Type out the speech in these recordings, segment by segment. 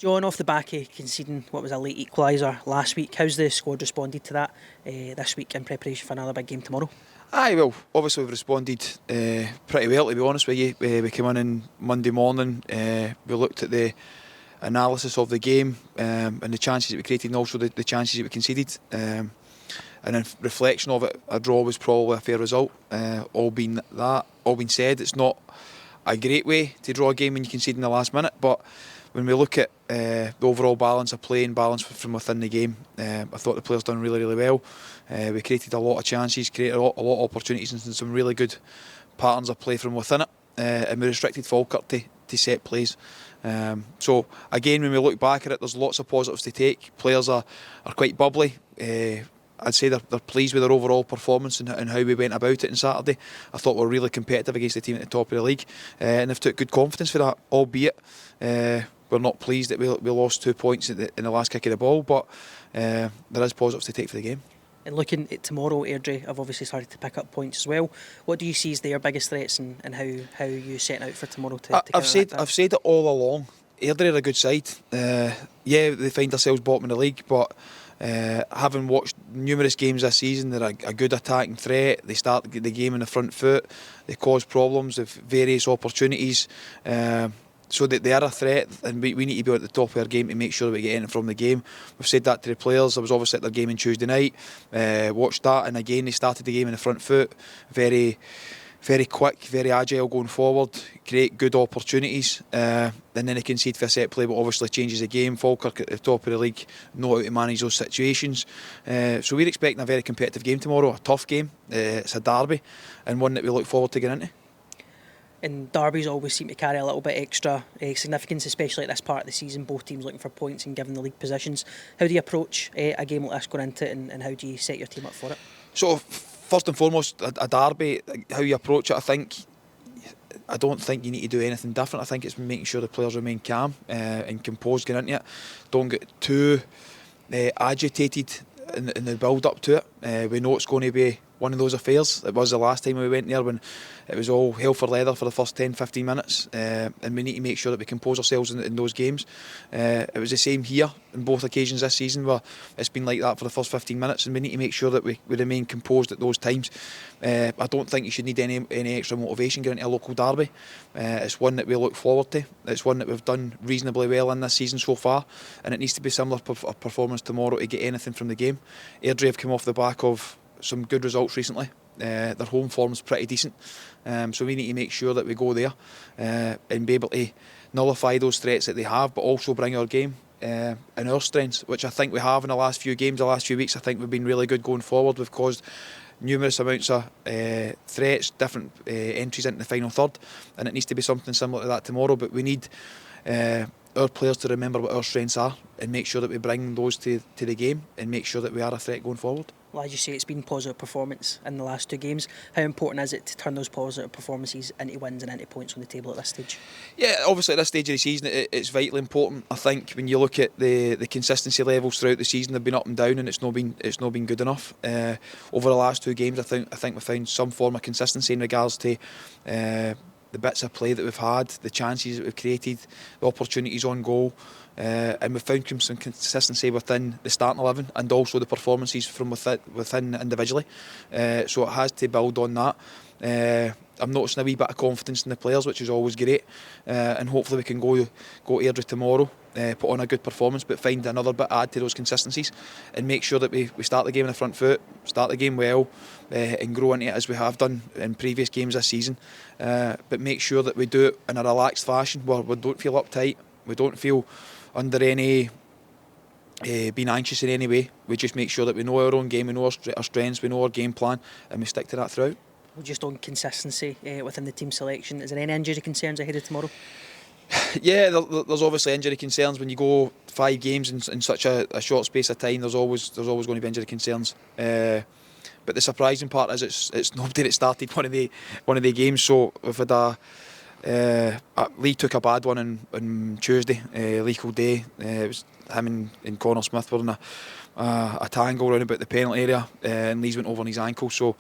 John, off the back of conceding what was a late equaliser last week, how's the squad responded to that this week in preparation for another big game tomorrow? Aye, well, obviously we've responded pretty well, to be honest with you. We came in Monday morning, we looked at the analysis of the game and the chances that we created and also the chances that we conceded. And in reflection of it, a draw was probably a fair result. All being said, it's not a great way to draw a game when you concede in the last minute, but when we look at the overall balance of play and balance from within the game, I thought the players done really well. We created a lot of chances, created a lot of opportunities and some really good patterns of play from within it, and we restricted Falkirk to set plays. So again, when we look back at it, there's lots of positives to take. Players are quite bubbly. I'd say they're pleased with their overall performance and how we went about it on Saturday. I thought we were really competitive against the team at the top of the league, and they've took good confidence for that, albeit we're not pleased that we lost 2 points in the last kick of the ball, but there is positives to take for the game. And looking at tomorrow, Airdrie have obviously started to pick up points as well. What do you see as their biggest threats, and how are you setting out for tomorrow to I've said it all along. Airdrie are a good side. Yeah, they find themselves bottom of the league, but having watched numerous games this season, they're a good attacking threat. They start the game on the front foot. They cause problems with various opportunities. So they are a threat, and we need to be at the top of our game to make sure that we get anything from the game. We've said that to the players. I was obviously at their game on Tuesday night, watched that, and again they started the game in the front foot, very quick, very agile going forward, create good opportunities, and then they concede for a set play, but obviously changes the game. Falkirk at the top of the league know how to manage those situations. So we're expecting a very competitive game tomorrow, a tough game. It's a derby, and one that we look forward to getting into. And derbies always seem to carry a little bit extra significance, especially at this part of the season, both teams looking for points and given the league positions. How do you approach a game like this going into it, and how do you set your team up for it? So first and foremost, a derby, how you approach it, I don't think you need to do anything different. I think it's making sure the players remain calm and composed going into it. Don't get too agitated in the build up to it. We know it's going to be one of those affairs. It was the last time we went there when it was all hell for leather for the first 10-15 minutes, and we need to make sure that we compose ourselves in those games. It was the same here on both occasions this season, where it's been like that for the first 15 minutes, and we need to make sure that we remain composed at those times. I don't think you should need any extra motivation going into a local derby. It's one that we look forward to. It's one that we've done reasonably well in this season so far, and it needs to be similar performance tomorrow to get anything from the game. Airdrie have come off the back of some good results recently. Their home form's pretty decent, so we need to make sure that we go there and be able to nullify those threats that they have, but also bring our game and our strengths, which I think we have in the last few games, the last few weeks. I think we've been really good going forward. We've caused numerous amounts of threats, different entries into the final third, and it needs to be something similar to that tomorrow. But we need our players to remember what our strengths are and make sure that we bring those to the game and make sure that we are a threat going forward. Well, as you say, it's been positive performance in the last two games. How important is it to turn those positive performances into wins and into points on the table at this stage? Yeah, obviously at this stage of the season it's vitally important. I think when you look at the consistency levels throughout the season, they've been up and down, and it's not been good enough. Over the last two games, I think we've found some form of consistency in regards to the bits of play that we've had, the chances that we've created, the opportunities on goal. And we've found some consistency within the starting 11 and also the performances from within individually. So it has to build on that. I'm noticing a wee bit of confidence in the players, which is always great. And hopefully we can go Airdrie tomorrow, put on a good performance, but find another bit, add to those consistencies and make sure that we start the game in the front foot, start the game well, and grow into it as we have done in previous games this season. But make sure that we do it in a relaxed fashion where we don't feel uptight, we don't feel under any being anxious in any way. We just make sure that we know our own game, we know our strengths, we know our game plan, and we stick to that throughout. Well, just on consistency within the team selection, is there any injury concerns ahead of tomorrow? Yeah, there's obviously injury concerns when you go 5 games in such a short space of time. There's always going to be injury concerns. But the surprising part is it's nobody that started one of the games. So we've had Lee took a bad one on Tuesday. Lee Kildare, it was him and Connor Smith were in a tangle around about the penalty area, and Lee's went over on his ankle. So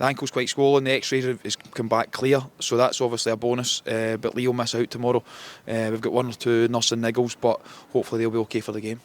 The ankle's quite swollen, the x-rays has come back clear, so that's obviously a bonus, but Lee will miss out tomorrow. We've got one or two nursing niggles, but hopefully they'll be okay for the game.